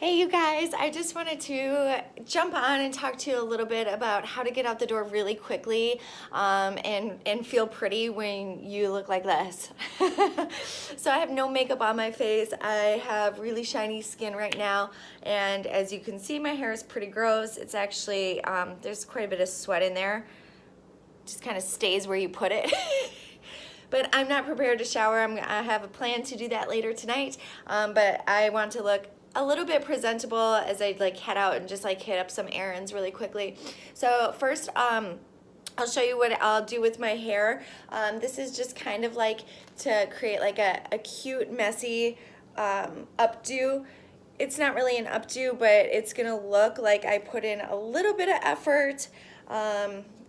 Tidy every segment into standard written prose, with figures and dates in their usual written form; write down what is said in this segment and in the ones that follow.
Hey you guys, I just wanted to jump on and talk to you a little bit about how to get out the door really quickly and feel pretty when you look like this. So I have no makeup on my face. I have really shiny skin right now, and as you can see, my hair is pretty gross. It's actually, there's quite a bit of sweat in there. Just kind of stays where you put it. But I'm not prepared to shower. I have a plan to do that later tonight, but I want to look a little bit presentable as I head out and just hit up some errands really quickly. So first, I'll show you what I'll do with my hair. This is just kind of to create a cute, messy updo. It's not really an updo, but it's gonna look like I put in a little bit of effort,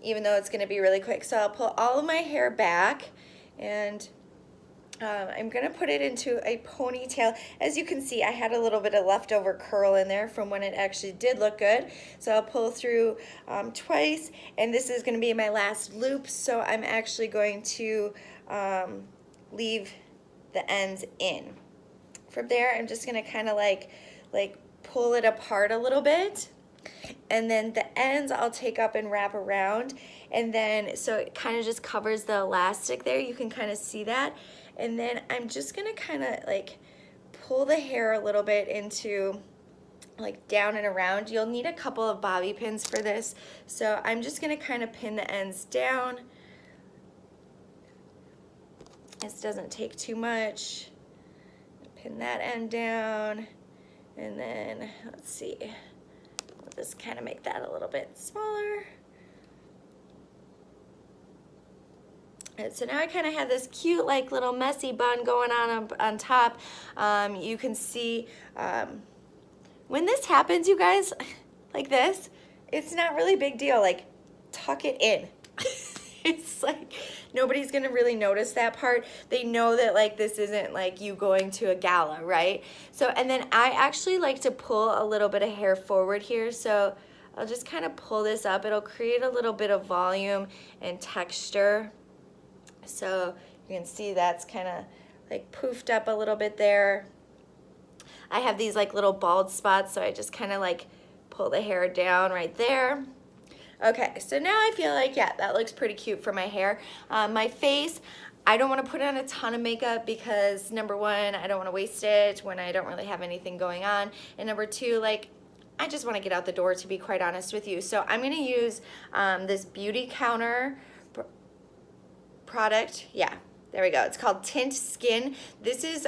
even though it's gonna be really quick. So I'll pull all of my hair back, and I'm gonna put it into a ponytail. As you can see, I had a little bit of leftover curl in there from when it actually did look good. So I'll pull through twice, and this is gonna be my last loop, so I'm actually going to leave the ends in. From there, I'm just gonna kind of pull it apart a little bit, and then the ends I'll take up and wrap around, and then so it kind of just covers the elastic there. You can kind of see that. And then I'm just gonna kind of pull the hair a little bit into down and around. You'll need a couple of bobby pins for this, so I'm just gonna kind of pin the ends down. This doesn't take too much. Pin that end down, and then let's see, we'll just kind of make that a little bit smaller. And so now I kind of have this cute little messy bun going on top. You can see when this happens, you guys, like this, it's not really a big deal. Tuck it in. It's nobody's gonna really notice that part. They know that this isn't you going to a gala, right? So, and then I actually like to pull a little bit of hair forward here. So I'll just kind of pull this up. It'll create a little bit of volume and texture. So you can see that's kind of poofed up a little bit there. I have these little bald spots, so I just kind of pull the hair down right there. Okay, so now I feel yeah, that looks pretty cute for my hair. My face, I don't want to put on a ton of makeup because number one, I don't want to waste it when I don't really have anything going on, and number two, I just want to get out the door, to be quite honest with you. So I'm going to use this Beauty Counter product. Yeah, there we go. It's called Tint Skin. This is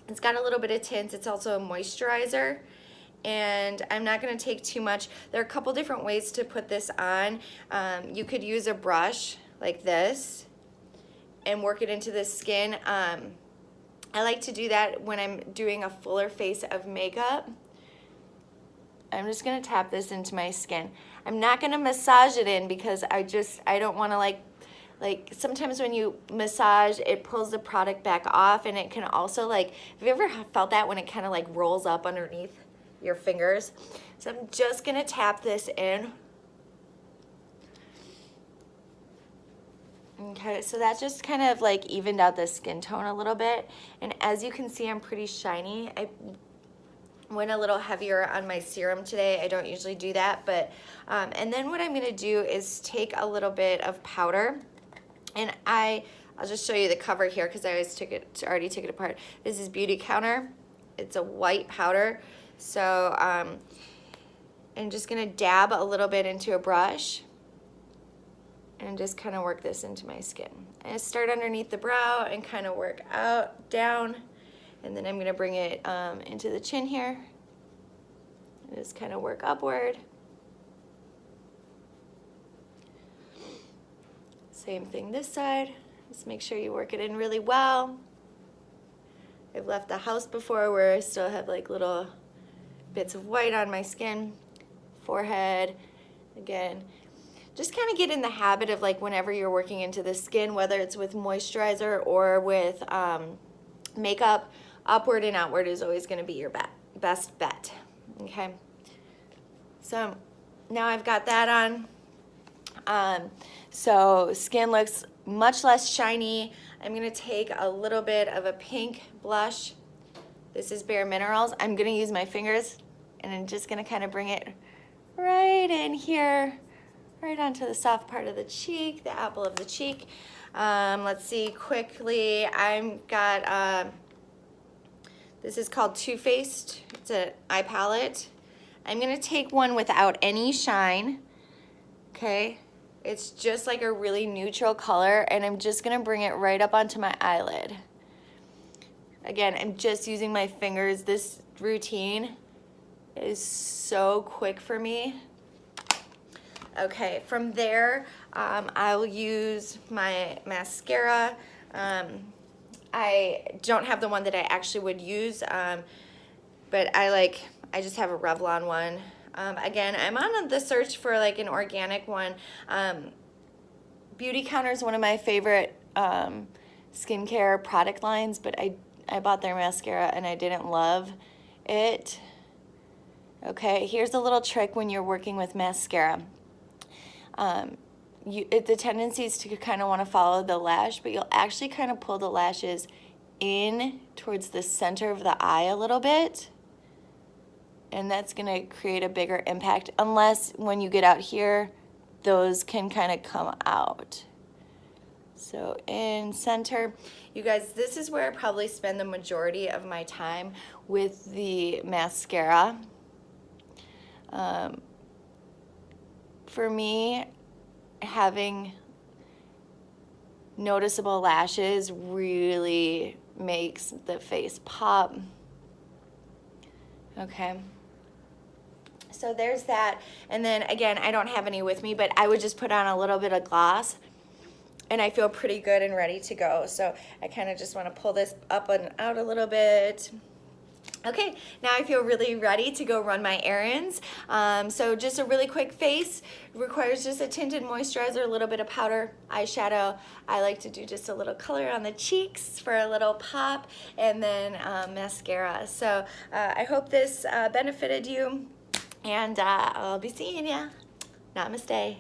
it's got a little bit of tint. It's also a moisturizer, and I'm not going to take too much. There are a couple different ways to put this on. You could use a brush like this and work it into the skin. I like to do that when I'm doing a fuller face of makeup. I'm just going to tap this into my skin. I'm not going to massage it in because I don't want to sometimes when you massage, it pulls the product back off, and it can also have you ever felt that when it kind of rolls up underneath your fingers? So I'm just gonna tap this in. Okay, so that just kind of evened out the skin tone a little bit, and as you can see, I'm pretty shiny. I went a little heavier on my serum today. I don't usually do that, but and then what I'm gonna do is take a little bit of powder. And I'll just show you the cover here because I already took it apart. This is Beauty Counter. It's a white powder. So I'm just gonna dab a little bit into a brush and just kind of work this into my skin. And start underneath the brow and kind of work out, down, and then I'm gonna bring it into the chin here. And just kind of work upward. Same thing this side. Just make sure you work it in really well. I've left the house before where I still have little bits of white on my skin, forehead. Again, just kind of get in the habit of whenever you're working into the skin, whether it's with moisturizer or with makeup, upward and outward is always going to be your best bet. Okay. So now I've got that on. So skin looks much less shiny. I'm gonna take a little bit of a pink blush. This is Bare Minerals. I'm gonna use my fingers and I'm just gonna kind of bring it right in here, right onto the soft part of the cheek, the apple of the cheek. Let's see quickly. I've got, this is called Too Faced. It's an eye palette. I'm gonna take one without any shine, okay? It's just like a really neutral color, and I'm just gonna bring it right up onto my eyelid. Again, I'm just using my fingers. This routine is so quick for me. Okay, from there, I will use my mascara. I don't have the one that I actually would use, but I just have a Revlon one. Again, I'm on the search for like an organic one. Beauty Counter is one of my favorite skincare product lines, but I bought their mascara and I didn't love it. Okay, here's a little trick when you're working with mascara. The tendency is to kind of want to follow the lash, but you'll actually kind of pull the lashes in towards the center of the eye a little bit. And that's going to create a bigger impact, unless when you get out here, those can kind of come out. So in center, you guys, this is where I probably spend the majority of my time with the mascara. For me, having noticeable lashes really makes the face pop. Okay. So there's that. And then again, I don't have any with me, but I would just put on a little bit of gloss and I feel pretty good and ready to go. So I kind of just want to pull this up and out a little bit. Okay, now I feel really ready to go run my errands. So just a really quick face, requires just a tinted moisturizer, a little bit of powder, eyeshadow. I like to do just a little color on the cheeks for a little pop, and then mascara. So I hope this benefited you, and I'll be seeing ya. Namaste.